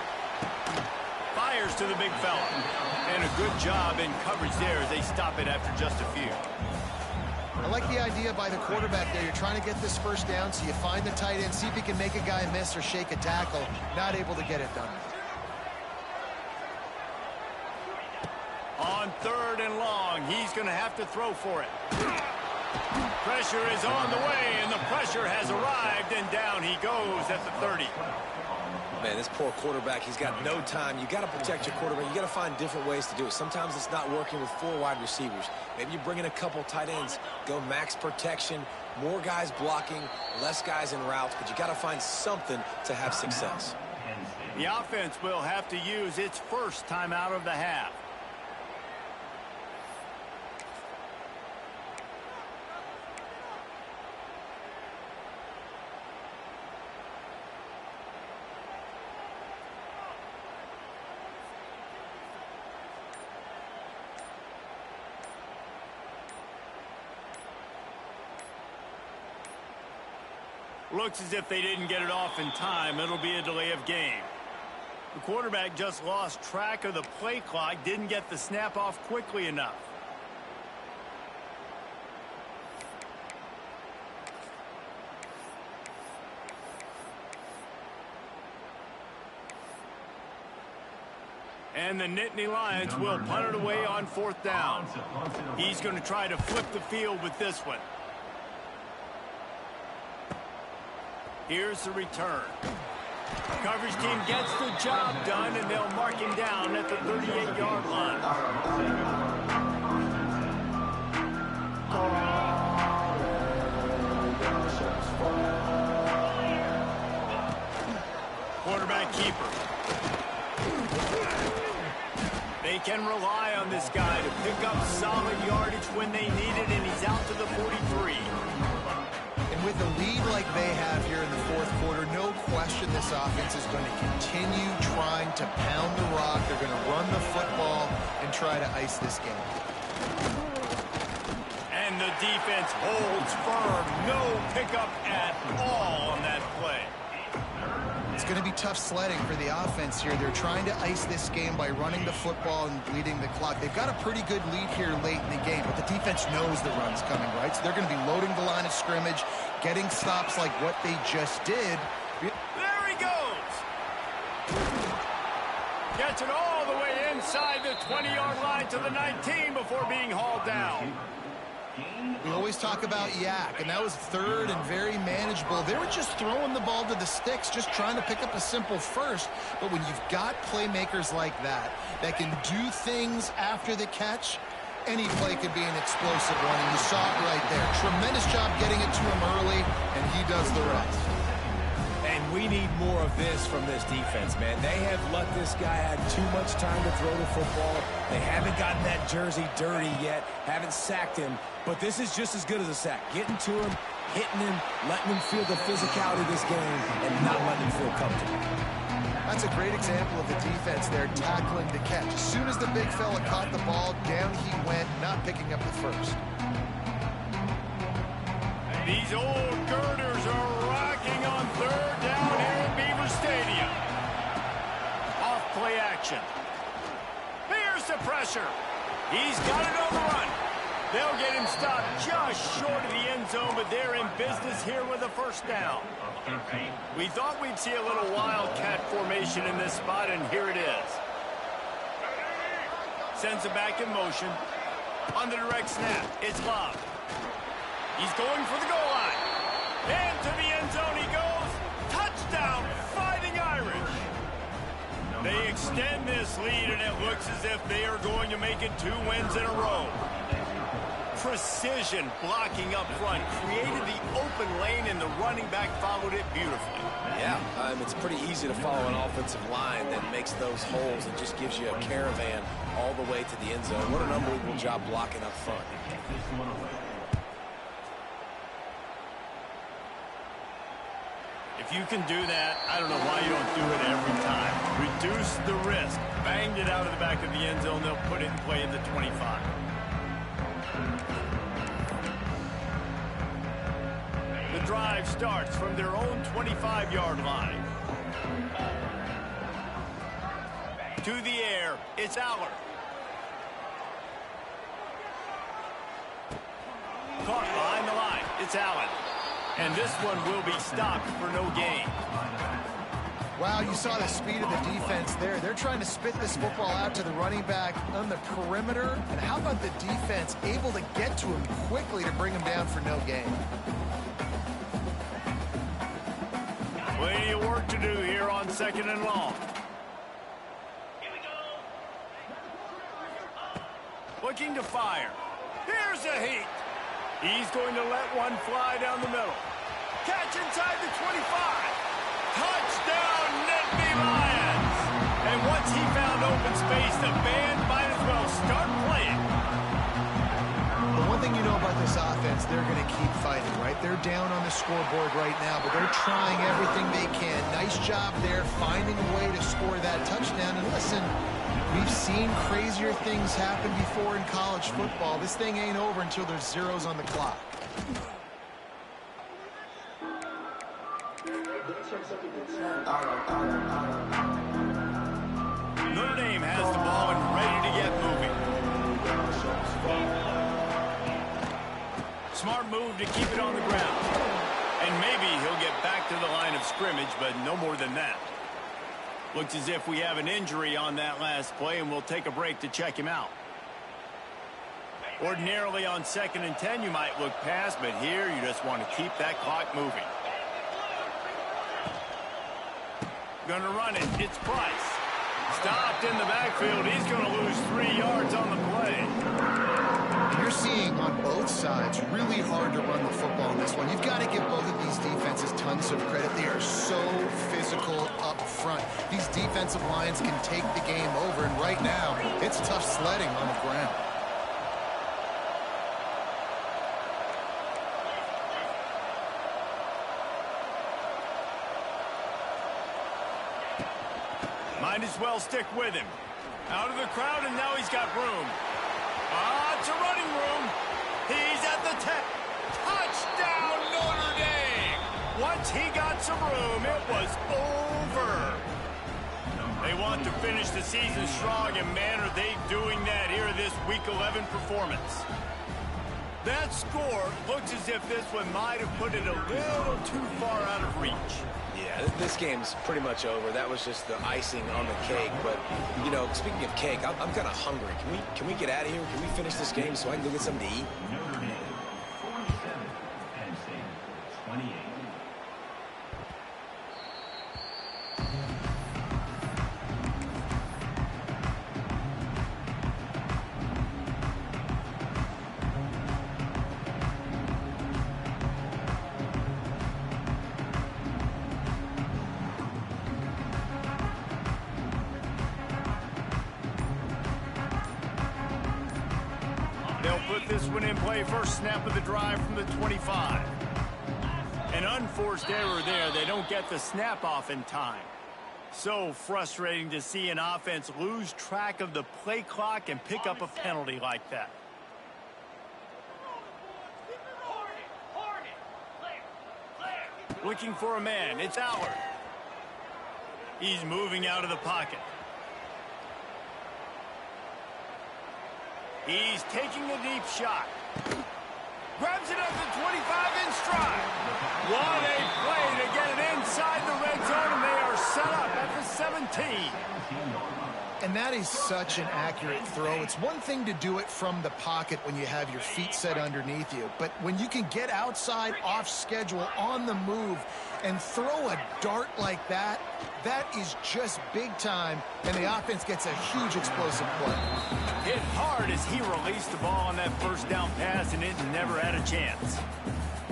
Fires to the big fella. And a good job in coverage there as they stop it after just a few. I like the idea by the quarterback there. You're trying to get this first down, so you find the tight end, see if he can make a guy miss or shake a tackle. Not able to get it done. On 3rd and long, he's going to have to throw for it. Pressure is on the way, and the pressure has arrived, and down he goes at the 30. Man, this poor quarterback, he's got no time. You got to protect your quarterback. You got to find different ways to do it. Sometimes it's not working with 4 wide receivers. Maybe you bring in a couple tight ends, go max protection, more guys blocking, less guys in routes, but you got to find something to have success. The offense will have to use its first timeout of the half. Looks as if they didn't get it off in time. It'll be a delay of game. The quarterback just lost track of the play clock, didn't get the snap off quickly enough. And the Nittany Lions will punt it away on 4th down. He's going to try to flip the field with this one. Here's the return. Coverage team gets the job done, and they'll mark him down at the 38-yard line. Quarterback keeper. They can rely on this guy to pick up solid yardage when they need it, and he's out to the 43. With a lead like they have here in the 4th quarter, no question this offense is going to continue trying to pound the rock. They're going to run the football and try to ice this game. And the defense holds firm. No pickup at all on that play. It's going to be tough sledding for the offense here. They're trying to ice this game by running the football and bleeding the clock. They've got a pretty good lead here late in the game, but the defense knows the run's coming, right? So they're going to be loading the line of scrimmage, getting stops like what they just did. There he goes! Gets it all the way inside the 20-yard line to the 19 before being hauled down. We always talk about yak, and that was 3rd and very manageable. They were just throwing the ball to the sticks, just trying to pick up a simple first. But when you've got playmakers like that can do things after the catch, any play could be an explosive one, and you saw it right there. Tremendous job getting it to him early, and he does the rest. And we need more of this from this defense, man. They have let this guy have too much time to throw the football. They haven't gotten that jersey dirty yet, haven't sacked him. But this is just as good as a sack. Getting to him, hitting him, letting him feel the physicality of this game, and not letting him feel comfortable. That's a great example of the defense there, tackling the catch. As soon as the big fella caught the ball, down he went, not picking up the first. These old girders are rocking on 3rd down here at Beaver Stadium. Off play action. Here's the pressure. He's got it on the run. They'll get him stopped just short of the end zone, but they're in business here with a 1st down. We thought we'd see a little wildcat formation in this spot, and here it is. Sends it back in motion. On the direct snap, it's Love. He's going for the goal line. And to the end zone he goes. Touchdown, Fighting Irish. They extend this lead, and it looks as if they are going to make it 2 wins in a row. Precision blocking up front created the open lane, and the running back followed it beautifully. Yeah, it's pretty easy to follow an offensive line that makes those holes and just gives you a caravan all the way to the end zone. What an unbelievable job blocking up front. If you can do that, I don't know why you don't do it every time. Reduce the risk. Banged it out of the back of the end zone. They'll put it in play at the 25. The drive starts from their own 25-yard line. To the air, it's Aller. Caught behind the line, it's Allen. And this one will be stopped for no gain. Wow, you saw the speed of the defense there. They're trying to spit this football out to the running back on the perimeter. And how about the defense able to get to him quickly to bring him down for no gain? Plenty of work to do here on 2nd and long. Looking to fire. Here's a heat. He's going to let one fly down the middle. Catch inside the 25. Touchdown, NDvsPSU. And once he found open space, the band might as well start playing. The one thing you know about this offense, they're going to keep fighting, right? They're down on the scoreboard right now, but they're trying everything they can. Nice job there, finding a way to score that touchdown. And listen, we've seen crazier things happen before in college football. This thing ain't over until there's zeros on the clock. Notre Dame has the ball and ready to get moving. Smart move to keep it on the ground. And maybe he'll get back to the line of scrimmage, but no more than that. Looks as if we have an injury on that last play, and we'll take a break to check him out. Ordinarily on 2nd and 10, you might look past, but here you just want to keep that clock moving. Gonna run it. It's Price. Stopped in the backfield. He's going to lose 3 yards on the play. You're seeing on both sides really hard to run the football in this one. You've got to give both of these defenses tons of credit. They are so physical up front. These defensive lines can take the game over, and right now, it's tough sledding on the ground. Might as well stick with him. Out of the crowd, and now he's got room. It's a running room. He's at the 10. Touchdown, Notre Dame. Once he got some room, it was over. They want to finish the season strong, and man, are they doing that here in this Week 11 performance. That score looks as if this one might have put it a little too far out of reach. Yeah, this game's pretty much over. That was just the icing on the cake. But, you know, speaking of cake, I'm kind of hungry. Can we get out of here? Can we finish this game so I can go get something to eat? Notre Dame, 47. Penn State, 28. They'll put this one in play. First snap of the drive from the 25. An unforced error there. They don't get the snap off in time. So frustrating to see an offense lose track of the play clock and pick up a penalty like that. Looking for a man. It's Aller. He's moving out of the pocket. He's taking a deep shot. Grabs it at the 25 in stride. What a play to get it inside the red zone, and they are set up at the 17. And that is such an accurate throw. It's one thing to do it from the pocket when you have your feet set underneath you, but when you can get outside, off schedule, on the move, and throw a dart like that, that is just big time, and the offense gets a huge explosive play. Hit hard as he released the ball on that first down pass, and it never had a chance.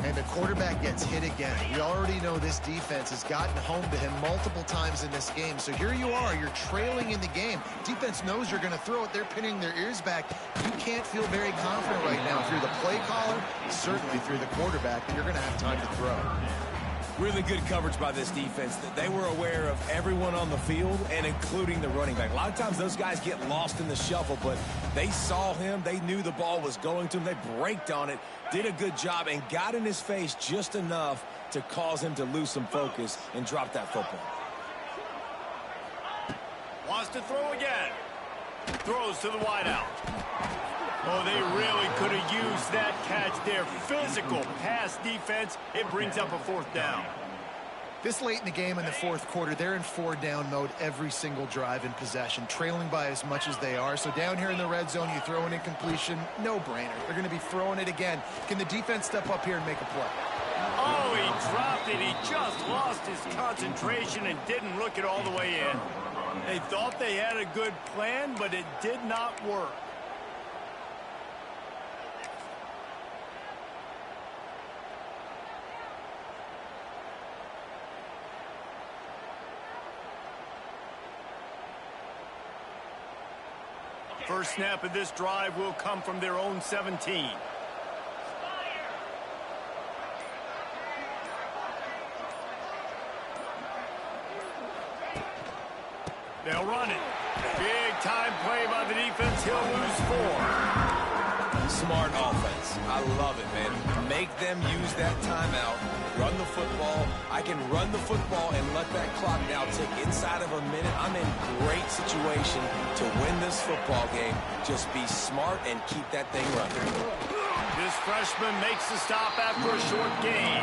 And the quarterback gets hit again. We already know this defense has gotten home to him multiple times in this game. So here you are, you're trailing in the game. Defense knows you're going to throw it. They're pinning their ears back. You can't feel very confident right now through the play caller, certainly through the quarterback, that you're going to have time to throw. Really good coverage by this defense. They were aware of everyone on the field and including the running back. A lot of times those guys get lost in the shuffle, but they saw him. They knew the ball was going to him. They braked on it, did a good job, and got in his face just enough to cause him to lose some focus and drop that football. Wants to throw again. Throws to the wideout. Oh, they really could have used that catch there. Physical pass defense. It brings up a 4th down. This late in the game in the 4th quarter, they're in 4-down mode every single drive in possession, trailing by as much as they are. So down here in the red zone, you throw an incompletion, no-brainer. They're going to be throwing it again. Can the defense step up here and make a play? Oh, he dropped it. He just lost his concentration and didn't look it all the way in. They thought they had a good plan, but it did not work. First snap of this drive will come from their own 17. They'll run it. Big time play by the defense. He'll lose 4. Smart offense. I love it, man. Make them use that timeout. Run the football. I can run the football and let that clock now tick inside of a minute. I'm in great situation to win this football game. Just be smart and keep that thing running. This freshman makes the stop after a short gain.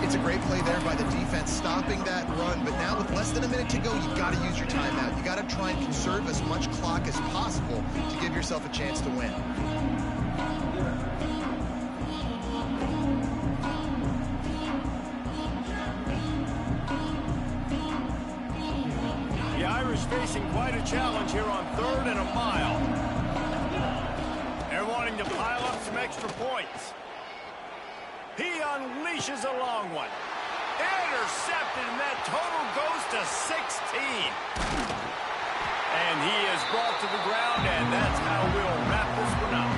It's a great play there by the defense, stopping that run. But now with less than a minute to go, you've got to use your timeout. You've got to try and conserve as much clock as possible to give yourself a chance to win. The Irish facing quite a challenge here on 3rd and a mile. They're wanting to pile up some extra points. He unleashes a long one. Intercepted, and that total goes to 16. And he is brought to the ground, and that's how we'll wrap this one up.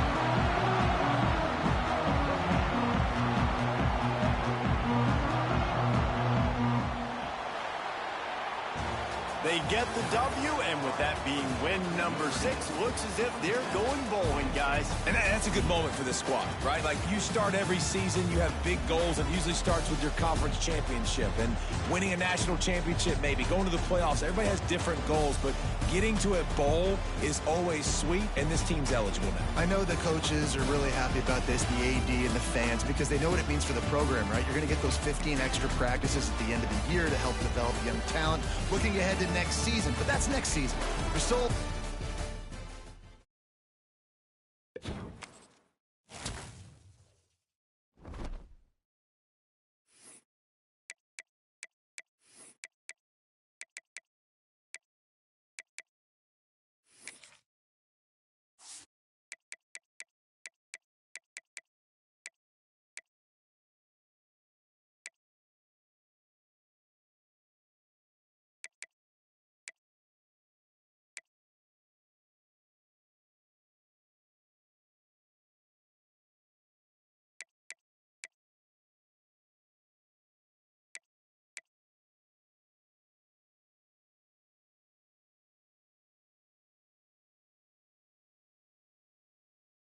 They get the W, and with that being win number 6, looks as if they're going bowling, guys. And that's a good moment for this squad, right? Like, you start every season, you have big goals, and it usually starts with your conference championship and winning a national championship, maybe going to the playoffs. Everybody has different goals, but getting to a bowl is always sweet, and this team's eligible now. I know the coaches are really happy about this, the AD and the fans, because they know what it means for the program, right? You're going to get those 15 extra practices at the end of the year to help develop young talent, looking ahead to next season. But that's next season. There's still